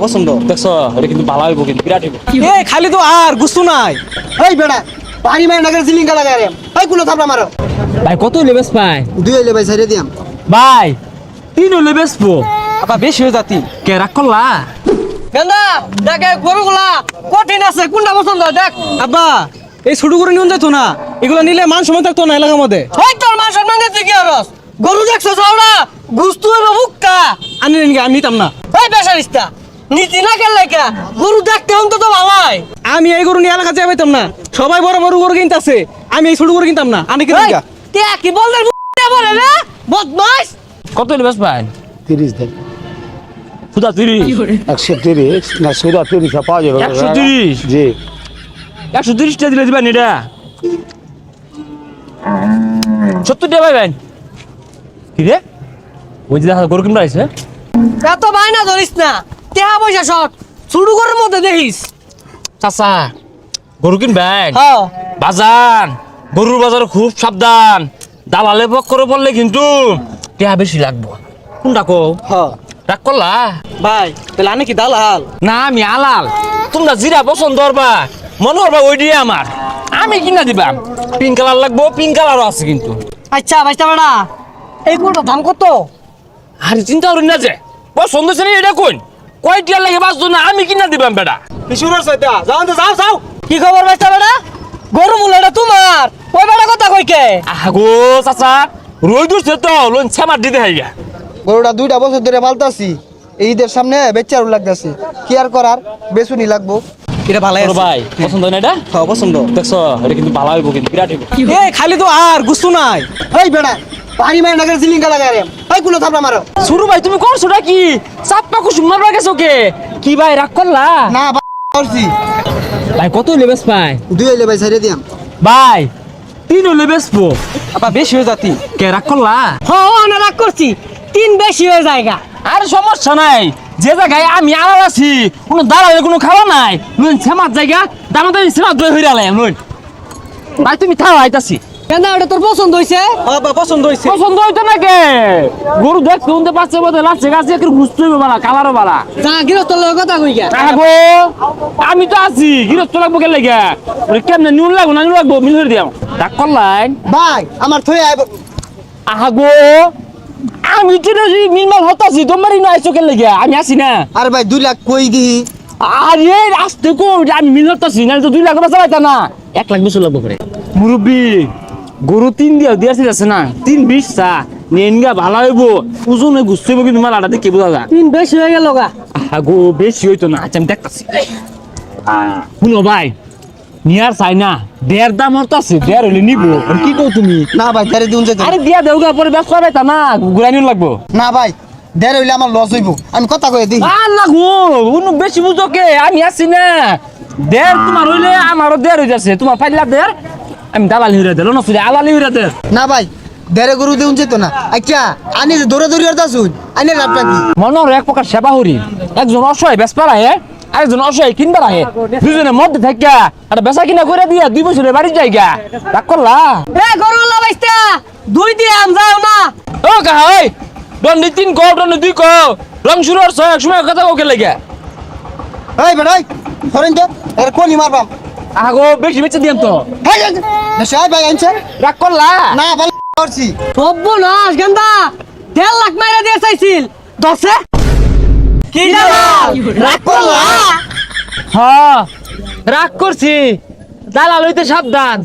পছন্দ। দেখছো এটা কিন্তু ভালো হইব, কিন্তু বিরাট হইব। এই খালি তো আর গুস্তু নাই। এই বেটা পানি মার নাগের জিলিঙ্গা লাগাই রে এই কুলো থাপড়া মারো ভাই কত হইলে বেশ পাই? দুই হইলে ভাই সাইরে দিয়াম ভাই 3 হইলে বেচবো। আবার বেশি হয়ে যাতি। কে রাগ করলা? গেন্দা দেখে গরুগুলা কঠিন আছে, কোনটা পছন্দ দেখ। আব্বা এই ছোট করে নিয়ে যেত না, এগুলো নিলে মান সম্মান থাকতো না এলাকার মধ্যে। ওই তোর মান সম্মান দিতে কি আরস? গরু দেখছো চাওড়া, গুস্তু হলো মুক্কা। আমি নিতাম না। ওই বেসারিস্তা নীতি না কেন লেখা, গরু দেখতে অন্তত ভালাই। আমি এই গরু নিয়ে এলাকা যাই পাইতাম না। সবাই বড় বড় গরু কিনতেছে, আমি এই ছোট গরু কিনতাম না। আমি কিনতাম ওই, তে কি বলদের বলে রে বদমাইশ। কত হইলে বেশ পাই? 30 দেন সুদা 30। 130 না সুদা 30 পাওয়া যাবে 130? জি 130 টা দিলে দিবেন এটা? 70 টাকা পাইবেন। কি রে, ওই যে দেখা গরু কিনবা আইছে। এত বাইনা ধরিস না, টেহা পয়সা শর্ট শুরু করার মধ্যে দেখিস। চাচা গরু কিনবেন? হ্যাঁ বাজান, গরুর বাজারে খুব সাবধান। দালালে পক্করে পড়লে কিন্তু টেহা বেশি লাগবো। কোনটা কো? হ্যাঁ রাগ করলা? ভাই তাহলে আমি কি দালাল? না আমি আলাল। তোমরা জিরা পছন্দ করবা, মনে করবা ওই দিয়ে আমার। আমি কিনা দিবাম। পিঙ্ক কালার লাগবো, পিঙ্ক কালারও আছে কিন্তু। আচ্ছা ভাইস্তা বেটা, এই গরুটার দাম কত? আরে চিন্তা করেন না যে পছন্দ হচ্ছে না এটা কোন কয় টিয়া লাগে বাঁচতো না, আমি কিনা দিবাম বেটা। পিছুর সাইডা যাও তো যাও যাও। কি খবর ভাইস্তা বেটা? গরু মূল্যটা তোমার, ওই বেটা কথা কই কে? আগো চাচা রই দূরছে তো লোন ছামার দিতে হাইগা। গরুটা 2টা বছর ধরে পালতাছি এই ঈদের সামনে বেচারু লাগতাছে কি আর করার বেচুনি লাগবো এটা ভালো তোর ভাই পছন্দ হয় না এটা? হ্যাঁ পছন্দ। দেখছো এটা কিন্তু ভালো হইব, কিন্তু বিরাট হইব। এই খালি তো আর গুস্তু নাই। এই বেটা পানি মার নাগের জিলিঙ্গা লাগাই রে এই কুলো থাপড়া মারো শুরু ভাই তুমি করছো কি চাপ্পা কুসুম মারবা গেছো কে? কি ভাই রাগ করলা? না করছি ভাই কত হইলে বেশ পাই? দুই হইলে ভাই সাইরে দিয়াম ভাই 3 হইলে বেচবো। আবার বেশি হয়ে যাতি। কে রাগ করলা? হ্যাঁ না রাগ করছি, 3 বেশি হয়ে যায়গা। আরে সমস্যা নাই, যে জায়গায় আমি আলাদা আছি কোনো দাঁড়ালে কোনো খাওয়া নাই। নুন সেমার জায়গা দামাদামি সেমা দই হইরা লাইম নুন। ভাই তুমি থাও আইতাছি। গেন্দা ওটা তোর পছন্দ হইছে? আবার পছন্দ হয়েছে। পছন্দ হইতো না কে? গরু দেখতে উনতে পারছে বোধ লাচ্ছে গাছে একটু ঘুরতে হইবে বালা, কালারও বালা। যা গৃহস্থ লোক কথা কই কে? আগো আমি তো আছি, গিরস্ত লাগবো কে লাগা? ওরে কেমনে নুন লাগবো না নুন লাগবো মিল করে দিও। ডাক করলাই ভাই আমার থই আইব আগো আমি তো মিলমাল হতাছি, তোমারই নয় চোখের লেগে আমি আছি না। আরে ভাই 2 লাখ কই দিহি আরে আসতে কো আমি মিল হতাছি না, তো 2 লাখ টাকা চাইতা না, 1 লাখ বেশি লাগবো করে। মুরব্বি গরু 3 দিয়েছি আছে না, 3-20 চা নেনগা ভালো হইব, ওজনে গুছতে হইব, কিন্তু মালাটা দেখে বোঝা যায়। 3 বেশি হয়ে গেল গা। আগো বেশি হইতো না, আচ্ছা আমি দেখতাছি। শুনো ভাই নিয়ার চাই না, 1.5 দাম হতাছে, 1.5 হইলে নিবো। আর কি কও তুমি? না ভাই দেরে দিউন যেত আরে দিয়া দেওগা পরে ব্যস্ত পাইতা না, ঘুরাই নিন লাগবো। না ভাই দেরে হইলে আমার লস হইব আমি কথা কই দিই আর লাগবো উনি বেশি বুঝো কে, আমি আছি না। 1.5 তোমার হইলে আমারও 1.5 হয়ে যাচ্ছে, তোমার পাইলা 1.5 আমি দালালি হইরা দিল না, শুধু আলালি হইরা দে। না ভাই দেরে গরু দিউন যেত না আচ্ছা আনি যে দৌড়ে দৌড়ি আর দাসুন আনি রাতটা কি মনোর এক প্রকার সেবা হরি, একজন অসহায় বেসপা রাহে, আরেকজন অসহায় কিনবা রাহে, দুজনের মধ্যে থাকিয়া একটা বেচা কিনা করে দিয়া 2 বছরের বাড়ি যাইগা। রাগ করলা? এ গরুলা বাইস্তা 2 দিয়ে আম যাও না। ও কাহা ওই দন্ডি 3 কো দন্ডি 2 কো রং শুরু হচ্ছে, এক সময় কথা ওকে লেগে। এই বেড়াই ধরেন তো এর কোনি মারবাম আগো বেশি বেচে দিয়াম তো। দেশে ভাই আনছে রাগ করলা? না ভালো করছি সর্বনাশ গেন্দা 1.5 লাখ মাইরা দিয়ে চাইছিল, দশে কি দালাল রাগ করলা? হ্যাঁ রাগ করছি, দালাল হইতে সাবধান।